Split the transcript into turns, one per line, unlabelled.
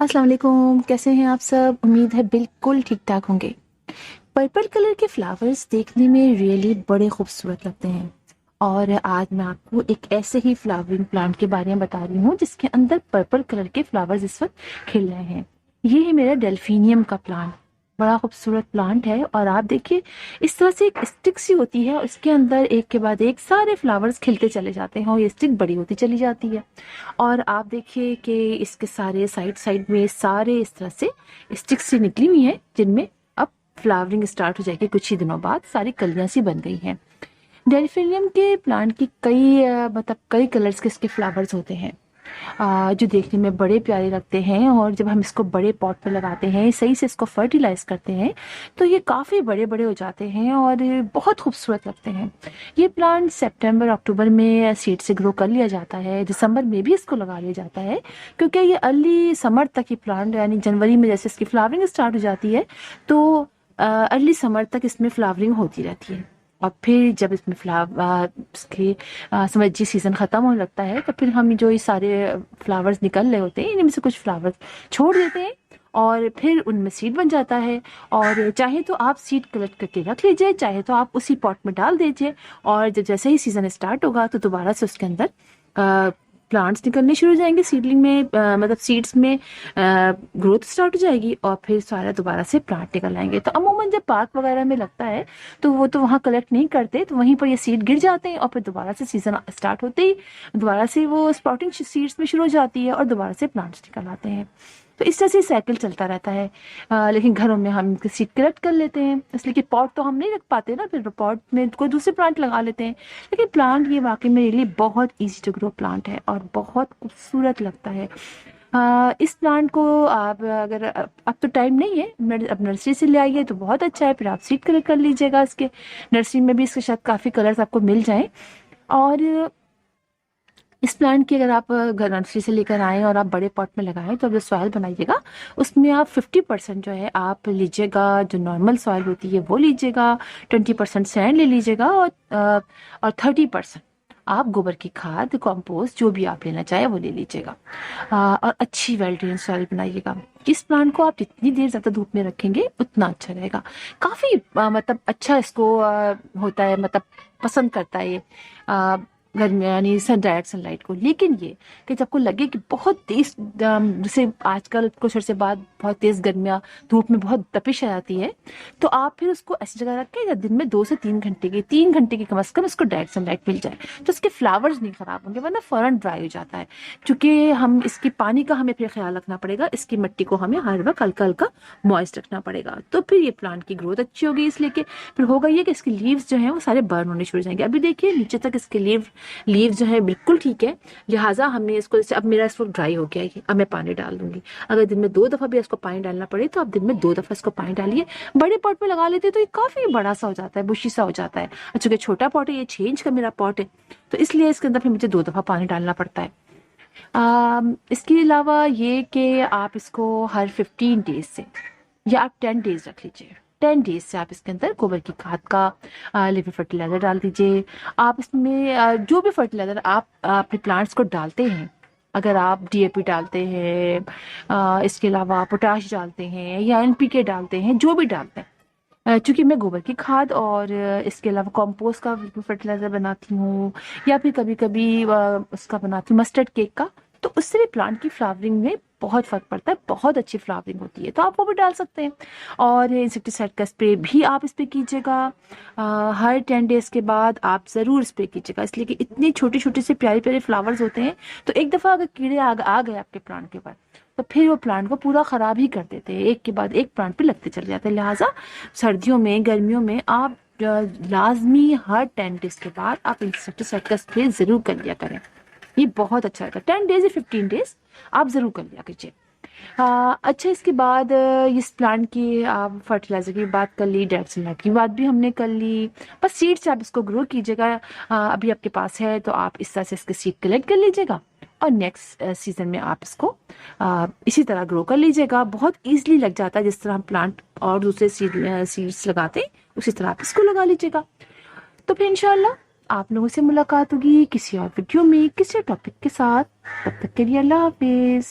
अस्सलाम वालेकुम, कैसे हैं आप सब? उम्मीद है बिल्कुल ठीक ठाक होंगे। पर्पल कलर के फ्लावर्स देखने में रियली बड़े खूबसूरत लगते हैं। और आज मैं आपको एक ऐसे ही फ्लावरिंग प्लांट के बारे में बता रही हूँ जिसके अंदर पर्पल कलर के फ्लावर्स इस वक्त खिल रहे हैं। ये है मेरा डेल्फिनियम का प्लांट। बड़ा खूबसूरत प्लांट है और आप देखिए इस तरह से एक स्टिक सी होती है और इसके अंदर एक के बाद एक सारे फ्लावर्स खिलते चले जाते हैं और ये स्टिक बड़ी होती चली जाती है। और आप देखिए कि इसके सारे साइड साइड में सारे इस तरह से स्टिक्स सी निकली हुई हैं जिनमें अब फ्लावरिंग स्टार्ट हो जाएगी। कुछ ही दिनों बाद सारी कलियां सी बन गई हैं। डेल्फिनियम के प्लांट की मतलब कई कलर्स के इसके फ्लावर्स होते हैं जो देखने में बड़े प्यारे लगते हैं। और जब हम इसको बड़े पॉट में लगाते हैं, सही से इसको फर्टिलाइज करते हैं, तो ये काफ़ी बड़े बड़े हो जाते हैं और बहुत खूबसूरत लगते हैं। ये प्लांट सितंबर अक्टूबर में सीड से ग्रो कर लिया जाता है। दिसंबर में भी इसको लगा लिया जाता है क्योंकि ये अर्ली समर तक ये प्लांट, यानी जनवरी में जैसे इसकी फ्लावरिंग स्टार्ट हो जाती है तो अर्ली समर तक इसमें फ्लावरिंग होती रहती है। और फिर जब इसमें इसके समझिए सीजन खत्म होने लगता है तो फिर हम जो ये सारे फ्लावर्स निकल रहे होते हैं इनमें से कुछ फ्लावर्स छोड़ देते हैं और फिर उनमें सीड बन जाता है। और चाहे तो आप सीड कलेक्ट करके रख लीजिए, चाहे तो आप उसी पॉट में डाल दीजिए और जब जैसे ही सीजन स्टार्ट होगा तो दोबारा से उसके अंदर प्लांट्स निकलने शुरू हो जाएंगे। सीडलिंग में मतलब सीड्स में ग्रोथ स्टार्ट हो जाएगी और फिर सारा दोबारा से प्लांट निकल आएंगे। तो अमूमन जब पार्क वगैरह में लगता है तो वो तो वहाँ कलेक्ट नहीं करते, तो वहीं पर ये सीड गिर जाते हैं और फिर दोबारा से सीजन स्टार्ट होते ही दोबारा से वो स्प्राउटिंग सीड्स में शुरू हो जाती है और दोबारा से प्लांट्स निकल आते हैं। तो इस तरह से साइकिल चलता रहता है। लेकिन घरों में हम इनके सीड कलेक्ट कर लेते हैं, इसलिए कि पॉट तो हम नहीं रख पाते ना, फिर पॉट में कोई दूसरे प्लांट लगा लेते हैं। लेकिन प्लांट ये वाकई में रियली बहुत इजी टू ग्रो प्लांट है और बहुत खूबसूरत लगता है। इस प्लांट को आप अगर अब तो टाइम नहीं है, अब नर्सरी से ले आइए तो बहुत अच्छा है, फिर आप सीड कलेक्ट कर लीजिएगा। इसके नर्सरी में भी इसके शायद काफ़ी कलर्स आपको मिल जाएं। और इस प्लांट की अगर आप घर नर्सरी से लेकर आएँ और आप बड़े पॉट में लगाएं तो अब जो सॉइल बनाइएगा उसमें आप 50% जो है आप लीजिएगा, जो नॉर्मल सॉइल होती है वो लीजिएगा, 20% सैंड ले लीजिएगा और 30% आप गोबर की खाद, कंपोस्ट जो भी आप लेना चाहे वो ले लीजिएगा। और अच्छी वेल ड्रेन सॉइल बनाइएगा। इस प्लांट को आप जितनी देर ज़्यादा धूप में रखेंगे उतना अच्छा रहेगा। काफ़ी मतलब अच्छा इसको होता है, मतलब पसंद करता है ये गर्मी यानी सन डायरेक्ट सनलाइट को। लेकिन ये कि जब आपको लगे कि बहुत तेज जैसे आजकल कुछ अर्से बाद बहुत तेज गर्मियाँ, धूप में बहुत तपिश आ जाती है, तो आप फिर उसको ऐसी जगह रख के दिन में 2 से 3 घंटे की कम से कम उसको डायरेक्ट सनलाइट मिल जाए तो उसके फ्लावर्स नहीं खराब होंगे, वरना फौरन ड्राई हो जाता है। क्योंकि हम इसकी पानी का हमें फिर ख्याल रखना पड़ेगा, इसकी मिट्टी को हमें हर वक्त हल्का हल्का मॉइस्ट रखना पड़ेगा, तो फिर ये प्लांट की ग्रोथ अच्छी होगी। इसलिए कि फिर होगा ये कि इसके लीव्स जो हैं वो सारे बर्न होने शुरू हो जाएंगे। अभी देखिए नीचे तक इसके लीव जो है बिल्कुल ठीक है, लिहाजा हमें इसको, जैसे अब मेरा इसको ड्राई हो गया है, अब मैं पानी डाल दूंगी। अगर दिन में 2 दफा भी इसको पानी डालना पड़े तो आप दिन में 2 दफा इसको पानी डालिए। बड़े पॉट में लगा लेते तो ये काफी बड़ा सा हो जाता है, बुशी सा हो जाता है। चूंकि छोटा पॉट है, ये चेंज का मेरा पॉट है, तो इसलिए इसके अंदर फिर मुझे 2 दफा पानी डालना पड़ता है। इसके अलावा ये कि आप इसको हर 15 डेज से या आप 10 डेज रख लीजिए। 10 डेज से आप इसके अंदर गोबर की खाद का लिक्विड फर्टिलाइजर डाल दीजिए। आप इसमें जो भी फर्टिलाइजर आप अपने प्लांट्स को डालते हैं, अगर आप डीएपी डालते हैं, इसके अलावा पोटाश डालते हैं या एनपीके डालते हैं, जो भी डालते हैं, चूंकि मैं गोबर की खाद और इसके अलावा कंपोस्ट का फर्टिलाइजर बनाती हूँ या फिर कभी कभी उसका बनाती हूँ मस्टर्ड केक का, तो उससे भी प्लांट की फ्लावरिंग में बहुत फर्क पड़ता है, बहुत अच्छी फ्लावरिंग होती है, तो आप वो भी डाल सकते हैं। और इंसेक्टिसाइड का स्प्रे भी आप इस पर कीजिएगा। हर 10 डेज के बाद आप ज़रूर स्प्रे कीजिएगा, इसलिए कि इतने छोटे छोटे से प्यारे प्यारे फ्लावर्स होते हैं, तो एक दफ़ा अगर कीड़े आ गए आपके प्लांट के ऊपर तो फिर वो प्लांट को पूरा ख़राब ही कर देते हैं, एक के बाद एक प्लांट पे लगते चले जाते हैं। लिहाजा सर्दियों में, गर्मियों में आप लाजमी हर 10 डेज के बाद आप इंसेक्टिसाइड का स्प्रे ज़रूर कर लिया करें। ये बहुत अच्छा रहता है। 10 डेज या 15 डेज आप ज़रूर कर लिया कीजिए। अच्छा, इसके बाद इस प्लांट की आप फर्टिलाइजर की बात कर ली, डायरेक्ट सनलाइट की बात भी हमने कर ली। बस सीड से आप इसको ग्रो कीजिएगा। अभी आपके पास है तो आप इस तरह से इसके सीड कलेक्ट कर लीजिएगा और नेक्स्ट सीजन में आप इसको इसी तरह ग्रो कर लीजिएगा। बहुत ईजिली लग जाता है, जिस तरह हम प्लांट और दूसरे सीड्स लगाते हैं उसी तरह आप इसको लगा लीजिएगा। तो फिर इंशाल्लाह आप लोगों से मुलाकात होगी किसी और वीडियो में किसी टॉपिक के साथ। तब तक के लिए अल्लाह हाफिज।